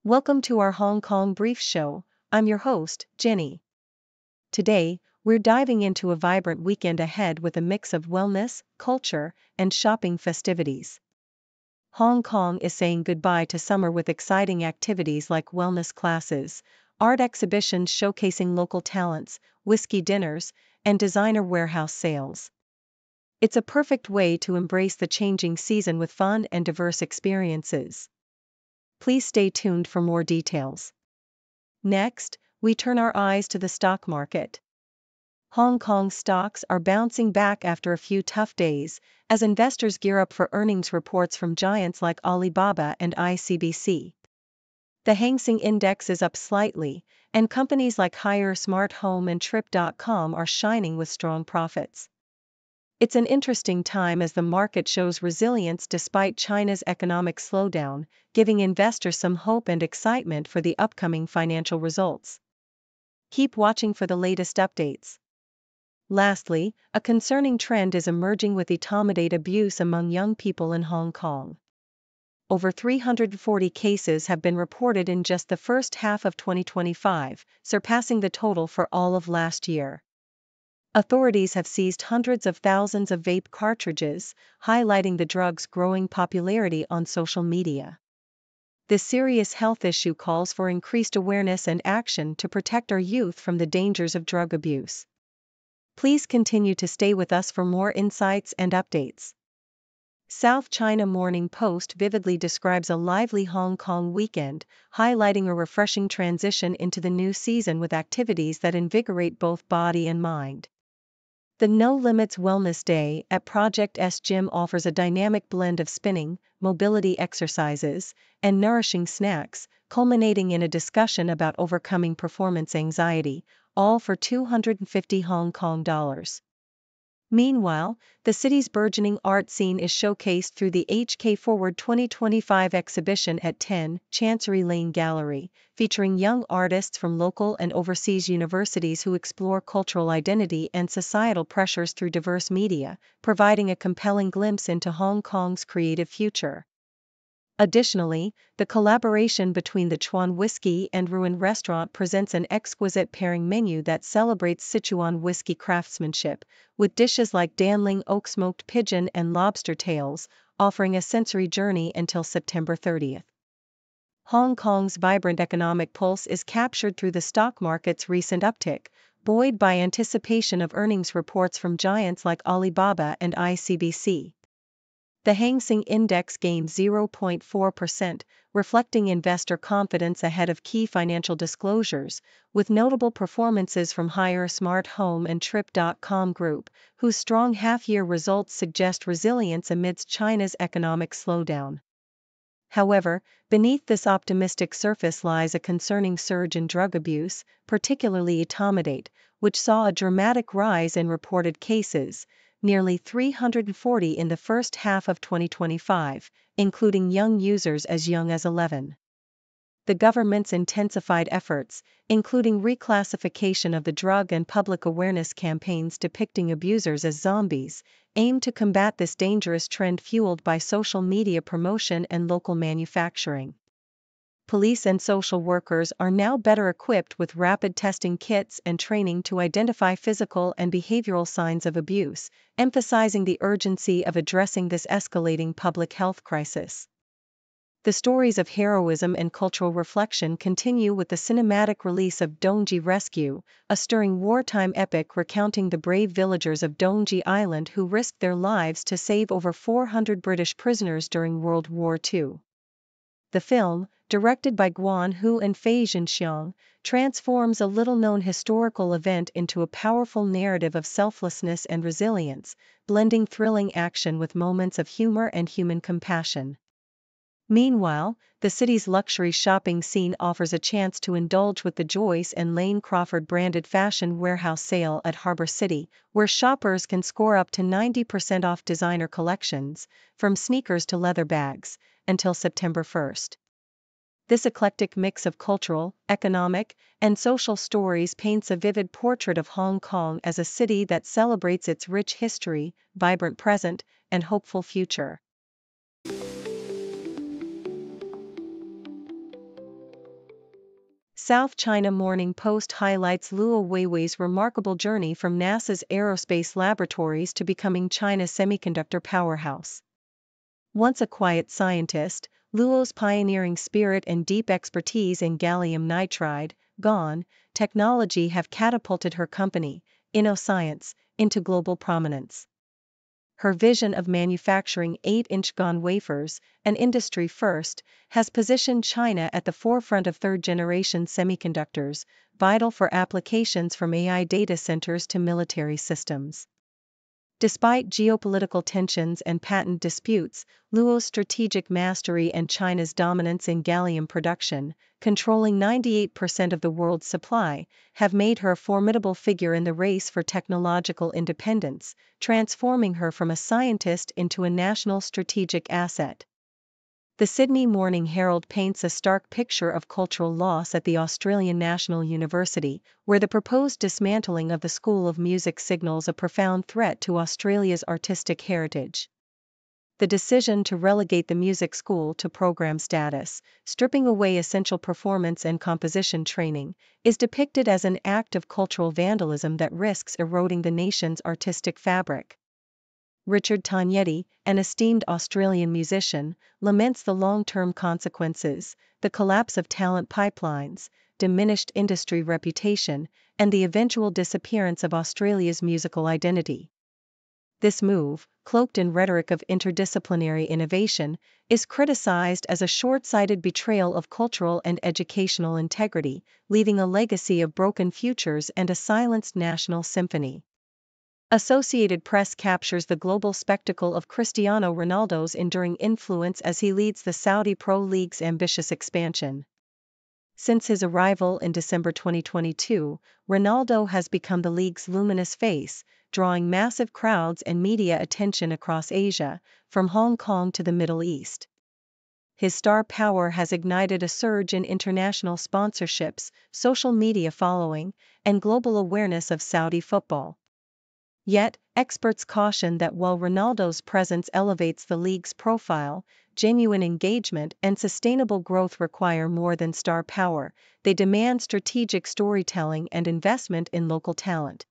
Welcome to our Hong Kong Brief Show. I'm your host, Jenny. Today, we're diving into a vibrant weekend ahead with a mix of wellness, culture, and shopping festivities. Hong Kong is saying goodbye to summer with exciting activities like wellness classes, art exhibitions showcasing local talents, whisky dinners, and designer warehouse sales. It's a perfect way to embrace the changing season with fun and diverse experiences. Please stay tuned for more details. Next, we turn our eyes to the stock market. Hong Kong stocks are bouncing back after a few tough days, as investors gear up for earnings reports from giants like Alibaba and ICBC. The Hang Seng Index is up slightly, and companies like Haier Smart Home and Trip.com are shining with strong profits. It's an interesting time as the market shows resilience despite China's economic slowdown, giving investors some hope and excitement for the upcoming financial results. Keep watching for the latest updates. Lastly, a concerning trend is emerging with etomidate abuse among young people in Hong Kong. Over 340 cases have been reported in just the first half of 2025, surpassing the total for all of last year. Authorities have seized hundreds of thousands of vape cartridges, highlighting the drug's growing popularity on social media. This serious health issue calls for increased awareness and action to protect our youth from the dangers of drug abuse. Please continue to stay with us for more insights and updates. South China Morning Post vividly describes a lively Hong Kong weekend, highlighting a refreshing transition into the new season with activities that invigorate both body and mind. The No Limits Wellness Day at Project S Gym offers a dynamic blend of spinning, mobility exercises, and nourishing snacks, culminating in a discussion about overcoming performance anxiety, all for 250 Hong Kong dollars. Meanwhile, the city's burgeoning art scene is showcased through the HK Forward 2025 exhibition at 10 Chancery Lane Gallery, featuring young artists from local and overseas universities who explore cultural identity and societal pressures through diverse media, providing a compelling glimpse into Hong Kong's creative future. Additionally, the collaboration between the Chuan Whisky and Ruin restaurant presents an exquisite pairing menu that celebrates Sichuan whiskey craftsmanship, with dishes like Danling oak smoked pigeon and lobster tails, offering a sensory journey until September 30th. Hong Kong's vibrant economic pulse is captured through the stock market's recent uptick, buoyed by anticipation of earnings reports from giants like Alibaba and ICBC. The Hang Seng Index gained 0.4%, reflecting investor confidence ahead of key financial disclosures, with notable performances from Haier Smart Home and Trip.com Group, whose strong half-year results suggest resilience amidst China's economic slowdown. However, beneath this optimistic surface lies a concerning surge in drug abuse, particularly etomidate, which saw a dramatic rise in reported cases, nearly 340 in the first half of 2025, including young users as young as 11. The government's intensified efforts, including reclassification of the drug and public awareness campaigns depicting abusers as zombies, aim to combat this dangerous trend fueled by social media promotion and local manufacturing. Police and social workers are now better equipped with rapid testing kits and training to identify physical and behavioral signs of abuse, emphasizing the urgency of addressing this escalating public health crisis. The stories of heroism and cultural reflection continue with the cinematic release of Dongji Rescue, a stirring wartime epic recounting the brave villagers of Dongji Island who risked their lives to save over 400 British prisoners during World War II. The film, directed by Guan Hu and Fei Zhenxiang, transforms a little-known historical event into a powerful narrative of selflessness and resilience, blending thrilling action with moments of humor and human compassion. Meanwhile, the city's luxury shopping scene offers a chance to indulge with the Joyce and Lane Crawford branded fashion warehouse sale at Harbour City, where shoppers can score up to 90% off designer collections, from sneakers to leather bags, until September 1st. This eclectic mix of cultural, economic, and social stories paints a vivid portrait of Hong Kong as a city that celebrates its rich history, vibrant present, and hopeful future. South China Morning Post highlights Luo Weiwei's remarkable journey from NASA's aerospace laboratories to becoming China's semiconductor powerhouse. Once a quiet scientist, Luo's pioneering spirit and deep expertise in gallium nitride, GaN, technology have catapulted her company, InnoScience, into global prominence. Her vision of manufacturing 8-inch GaN wafers, an industry first, has positioned China at the forefront of third-generation semiconductors, vital for applications from AI data centers to military systems. Despite geopolitical tensions and patent disputes, Luo's strategic mastery and China's dominance in gallium production, controlling 98% of the world's supply, have made her a formidable figure in the race for technological independence, transforming her from a scientist into a national strategic asset. The Sydney Morning Herald paints a stark picture of cultural loss at the Australian National University, where the proposed dismantling of the School of Music signals a profound threat to Australia's artistic heritage. The decision to relegate the music school to program status, stripping away essential performance and composition training, is depicted as an act of cultural vandalism that risks eroding the nation's artistic fabric. Richard Tognetti, an esteemed Australian musician, laments the long-term consequences, the collapse of talent pipelines, diminished industry reputation, and the eventual disappearance of Australia's musical identity. This move, cloaked in rhetoric of interdisciplinary innovation, is criticized as a short-sighted betrayal of cultural and educational integrity, leaving a legacy of broken futures and a silenced national symphony. Associated Press captures the global spectacle of Cristiano Ronaldo's enduring influence as he leads the Saudi Pro League's ambitious expansion. Since his arrival in December 2022, Ronaldo has become the league's luminous face, drawing massive crowds and media attention across Asia, from Hong Kong to the Middle East. His star power has ignited a surge in international sponsorships, social media following, and global awareness of Saudi football. Yet, experts caution that while Ronaldo's presence elevates the league's profile, genuine engagement and sustainable growth require more than star power. They demand strategic storytelling and investment in local talent.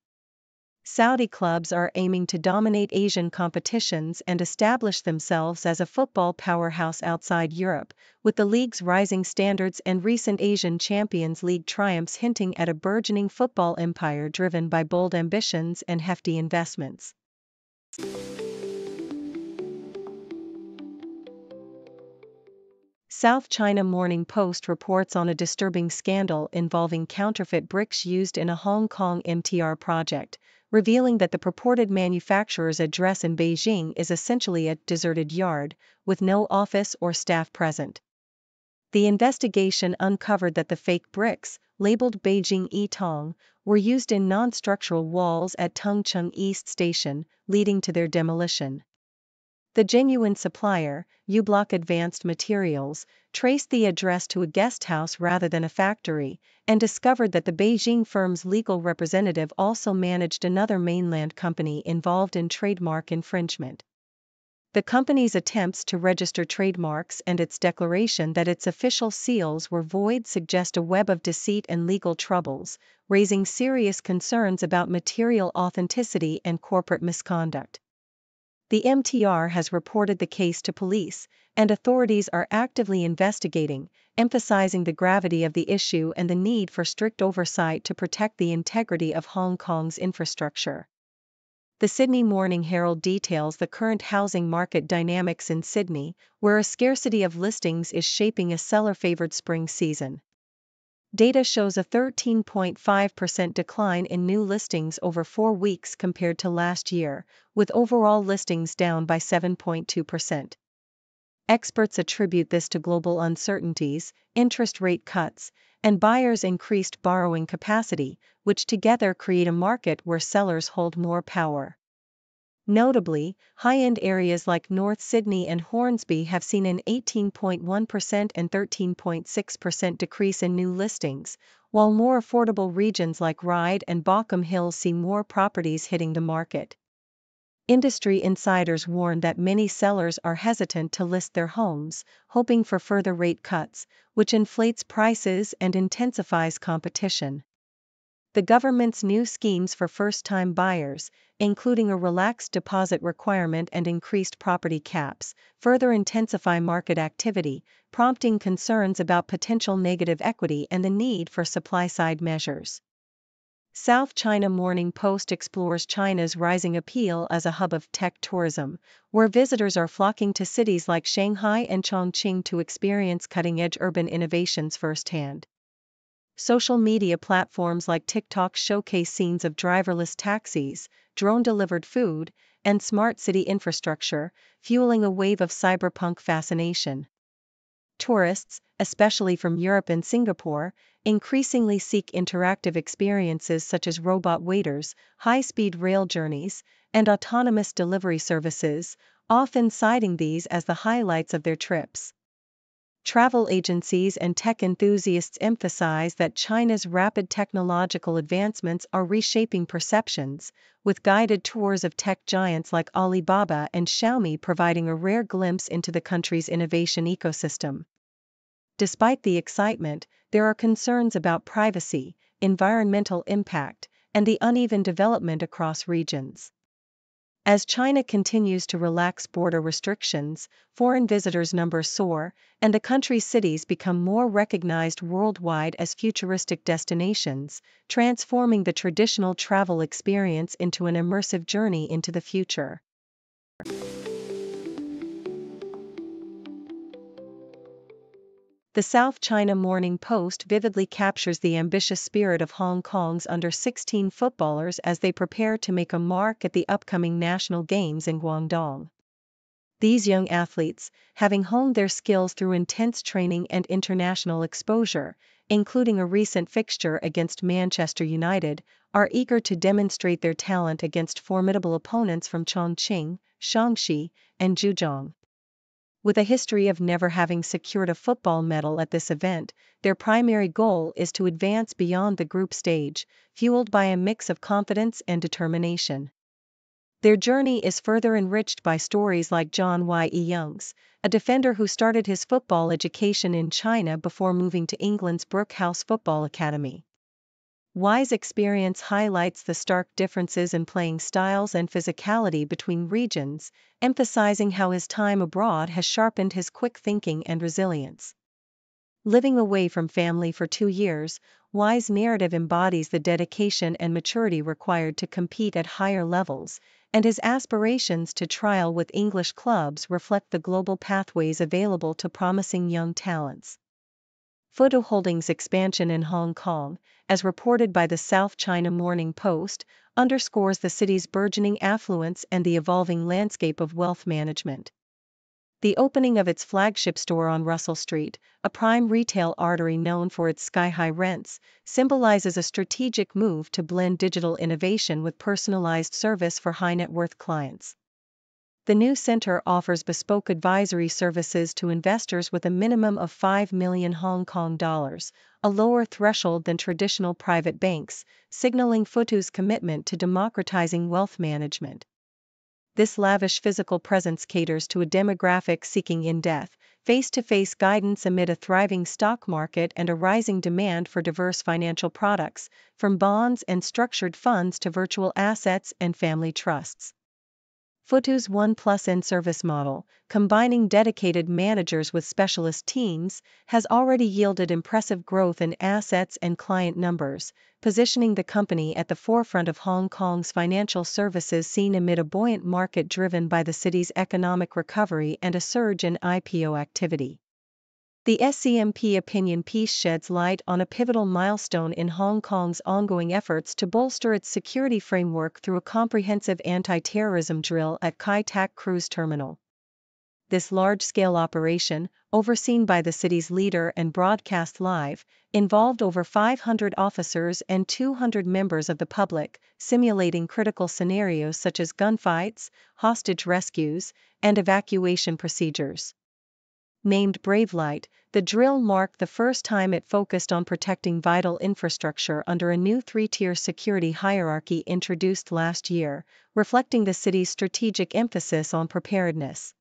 Saudi clubs are aiming to dominate Asian competitions and establish themselves as a football powerhouse outside Europe, with the league's rising standards and recent Asian Champions League triumphs hinting at a burgeoning football empire driven by bold ambitions and hefty investments. South China Morning Post reports on a disturbing scandal involving counterfeit bricks used in a Hong Kong MTR project, revealing that the purported manufacturer's address in Beijing is essentially a deserted yard, with no office or staff present. The investigation uncovered that the fake bricks, labeled Beijing Yitong, were used in non-structural walls at Tengcheng East Station, leading to their demolition. The genuine supplier, U-Block Advanced Materials, traced the address to a guest house rather than a factory, and discovered that the Beijing firm's legal representative also managed another mainland company involved in trademark infringement. The company's attempts to register trademarks and its declaration that its official seals were void suggest a web of deceit and legal troubles, raising serious concerns about material authenticity and corporate misconduct. The MTR has reported the case to police, and authorities are actively investigating, emphasizing the gravity of the issue and the need for strict oversight to protect the integrity of Hong Kong's infrastructure. The Sydney Morning Herald details the current housing market dynamics in Sydney, where a scarcity of listings is shaping a seller-favored spring season. Data shows a 13.5% decline in new listings over 4 weeks compared to last year, with overall listings down by 7.2%. Experts attribute this to global uncertainties, interest rate cuts, and buyers' increased borrowing capacity, which together create a market where sellers hold more power. Notably, high-end areas like North Sydney and Hornsby have seen an 18.1% and 13.6% decrease in new listings, while more affordable regions like Ryde and Bockham Hills see more properties hitting the market. Industry insiders warn that many sellers are hesitant to list their homes, hoping for further rate cuts, which inflates prices and intensifies competition. The government's new schemes for first-time buyers, including a relaxed deposit requirement and increased property caps, further intensify market activity, prompting concerns about potential negative equity and the need for supply-side measures. South China Morning Post explores China's rising appeal as a hub of tech tourism, where visitors are flocking to cities like Shanghai and Chongqing to experience cutting-edge urban innovations firsthand. Social media platforms like TikTok showcase scenes of driverless taxis, drone-delivered food, and smart city infrastructure, fueling a wave of cyberpunk fascination. Tourists, especially from Europe and Singapore, increasingly seek interactive experiences such as robot waiters, high-speed rail journeys, and autonomous delivery services, often citing these as the highlights of their trips. Travel agencies and tech enthusiasts emphasize that China's rapid technological advancements are reshaping perceptions, with guided tours of tech giants like Alibaba and Xiaomi providing a rare glimpse into the country's innovation ecosystem. Despite the excitement, there are concerns about privacy, environmental impact, and the uneven development across regions. As China continues to relax border restrictions, foreign visitors' numbers soar, and the country's cities become more recognized worldwide as futuristic destinations, transforming the traditional travel experience into an immersive journey into the future. The South China Morning Post vividly captures the ambitious spirit of Hong Kong's under-16 footballers as they prepare to make a mark at the upcoming national games in Guangdong. These young athletes, having honed their skills through intense training and international exposure, including a recent fixture against Manchester United, are eager to demonstrate their talent against formidable opponents from Chongqing, Shaanxi, and Zhejiang. With a history of never having secured a football medal at this event, their primary goal is to advance beyond the group stage, fueled by a mix of confidence and determination. Their journey is further enriched by stories like John Young's, a defender who started his football education in China before moving to England's Brookhouse Football Academy. Y's experience highlights the stark differences in playing styles and physicality between regions, emphasizing how his time abroad has sharpened his quick thinking and resilience. Living away from family for 2 years, Y's narrative embodies the dedication and maturity required to compete at higher levels, and his aspirations to trial with English clubs reflect the global pathways available to promising young talents. Futu Holdings' expansion in Hong Kong, as reported by the South China Morning Post, underscores the city's burgeoning affluence and the evolving landscape of wealth management. The opening of its flagship store on Russell Street, a prime retail artery known for its sky-high rents, symbolizes a strategic move to blend digital innovation with personalized service for high-net-worth clients. The new center offers bespoke advisory services to investors with a minimum of 5 million Hong Kong dollars, a lower threshold than traditional private banks, signaling Futu's commitment to democratizing wealth management. This lavish physical presence caters to a demographic seeking in-depth, face-to-face guidance amid a thriving stock market and a rising demand for diverse financial products, from bonds and structured funds to virtual assets and family trusts. Futu's 1+N service model, combining dedicated managers with specialist teams, has already yielded impressive growth in assets and client numbers, positioning the company at the forefront of Hong Kong's financial services scene amid a buoyant market driven by the city's economic recovery and a surge in IPO activity. The SCMP opinion piece sheds light on a pivotal milestone in Hong Kong's ongoing efforts to bolster its security framework through a comprehensive anti-terrorism drill at Kai Tak Cruise Terminal. This large-scale operation, overseen by the city's leader and broadcast live, involved over 500 officers and 200 members of the public, simulating critical scenarios such as gunfights, hostage rescues, and evacuation procedures. Named Bravelight, the drill marked the first time it focused on protecting vital infrastructure under a new three-tier security hierarchy introduced last year, reflecting the city's strategic emphasis on preparedness.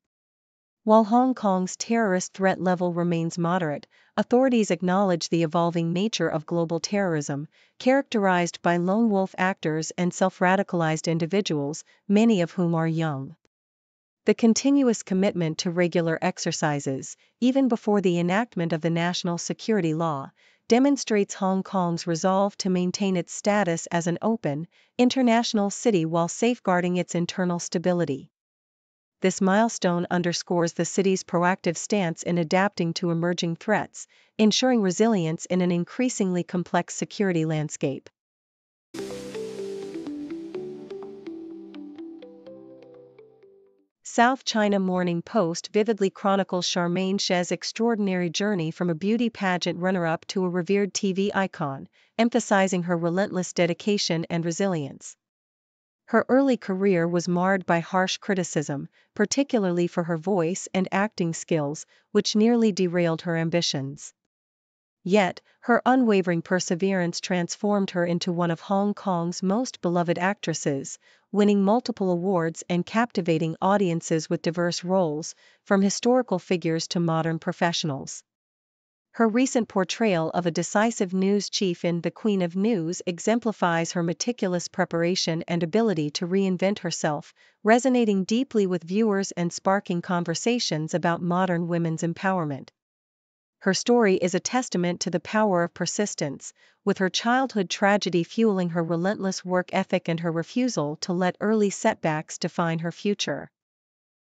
While Hong Kong's terrorist threat level remains moderate, authorities acknowledge the evolving nature of global terrorism, characterized by lone wolf actors and self-radicalized individuals, many of whom are young. The continuous commitment to regular exercises, even before the enactment of the national security law, demonstrates Hong Kong's resolve to maintain its status as an open, international city while safeguarding its internal stability. This milestone underscores the city's proactive stance in adapting to emerging threats, ensuring resilience in an increasingly complex security landscape. South China Morning Post vividly chronicles Charmaine She's extraordinary journey from a beauty pageant runner-up to a revered TV icon, emphasizing her relentless dedication and resilience. Her early career was marred by harsh criticism, particularly for her voice and acting skills, which nearly derailed her ambitions. Yet, her unwavering perseverance transformed her into one of Hong Kong's most beloved actresses, winning multiple awards and captivating audiences with diverse roles, from historical figures to modern professionals. Her recent portrayal of a decisive news chief in The Queen of News exemplifies her meticulous preparation and ability to reinvent herself, resonating deeply with viewers and sparking conversations about modern women's empowerment. Her story is a testament to the power of persistence, with her childhood tragedy fueling her relentless work ethic and her refusal to let early setbacks define her future.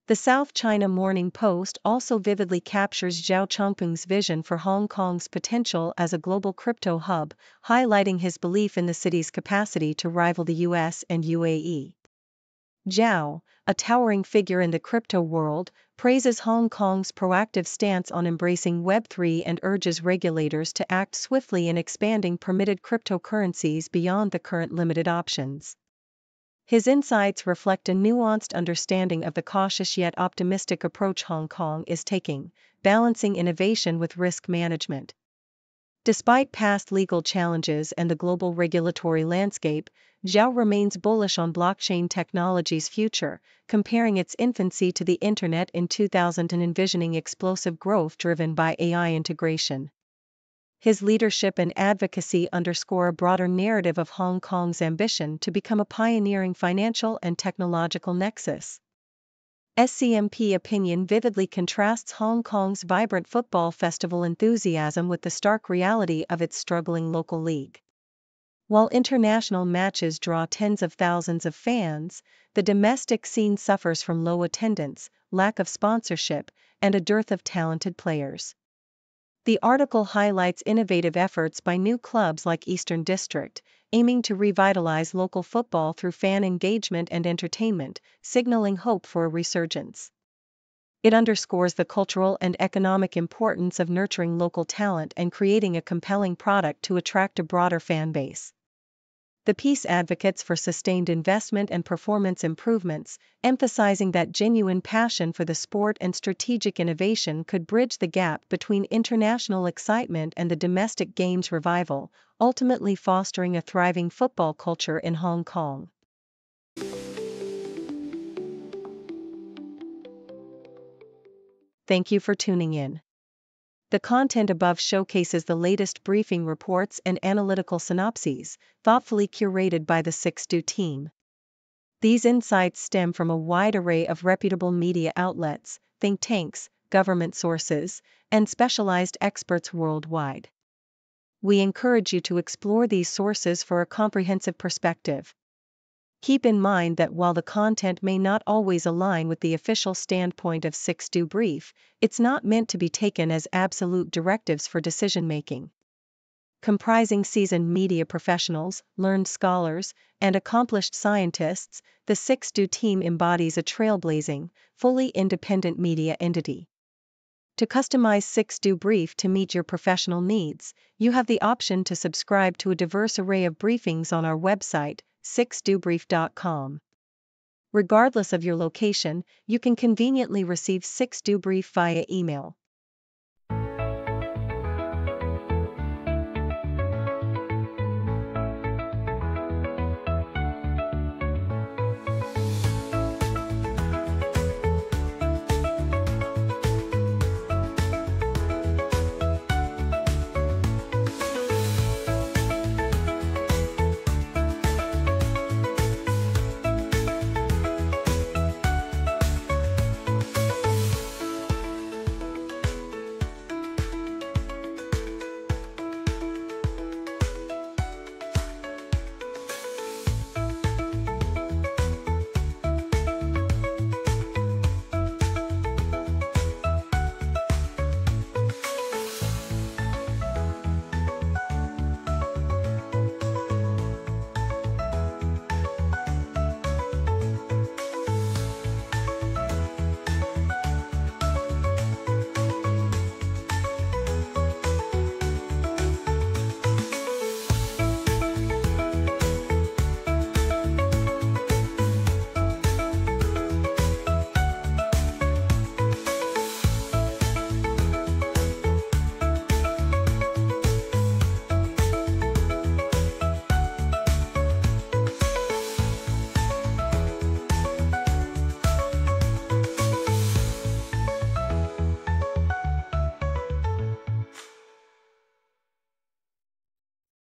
The South China Morning Post also vividly captures Zhao Chongping's vision for Hong Kong's potential as a global crypto hub, highlighting his belief in the city's capacity to rival the US and UAE. Zhao, a towering figure in the crypto world, praises Hong Kong's proactive stance on embracing Web3 and urges regulators to act swiftly in expanding permitted cryptocurrencies beyond the current limited options. His insights reflect a nuanced understanding of the cautious yet optimistic approach Hong Kong is taking, balancing innovation with risk management. Despite past legal challenges and the global regulatory landscape, Zhao remains bullish on blockchain technology's future, comparing its infancy to the Internet in 2000 and envisioning explosive growth driven by AI integration. His leadership and advocacy underscore a broader narrative of Hong Kong's ambition to become a pioneering financial and technological nexus. SCMP opinion vividly contrasts Hong Kong's vibrant football festival enthusiasm with the stark reality of its struggling local league. While international matches draw tens of thousands of fans, the domestic scene suffers from low attendance, lack of sponsorship, and a dearth of talented players. The article highlights innovative efforts by new clubs like Eastern District, aiming to revitalize local football through fan engagement and entertainment, signaling hope for a resurgence. It underscores the cultural and economic importance of nurturing local talent and creating a compelling product to attract a broader fan base. The piece advocates for sustained investment and performance improvements, emphasizing that genuine passion for the sport and strategic innovation could bridge the gap between international excitement and the domestic game's revival, ultimately fostering a thriving football culture in Hong Kong. Thank you for tuning in. The content above showcases the latest briefing reports and analytical synopses, thoughtfully curated by the 6Do team. These insights stem from a wide array of reputable media outlets, think tanks, government sources, and specialized experts worldwide. We encourage you to explore these sources for a comprehensive perspective. Keep in mind that while the content may not always align with the official standpoint of 6Do Brief, it's not meant to be taken as absolute directives for decision-making. Comprising seasoned media professionals, learned scholars, and accomplished scientists, the 6Do team embodies a trailblazing, fully independent media entity. To customize 6Do Brief to meet your professional needs, you have the option to subscribe to a diverse array of briefings on our website, 6dobrief.com. Regardless of your location, you can conveniently receive 6Do Brief via email.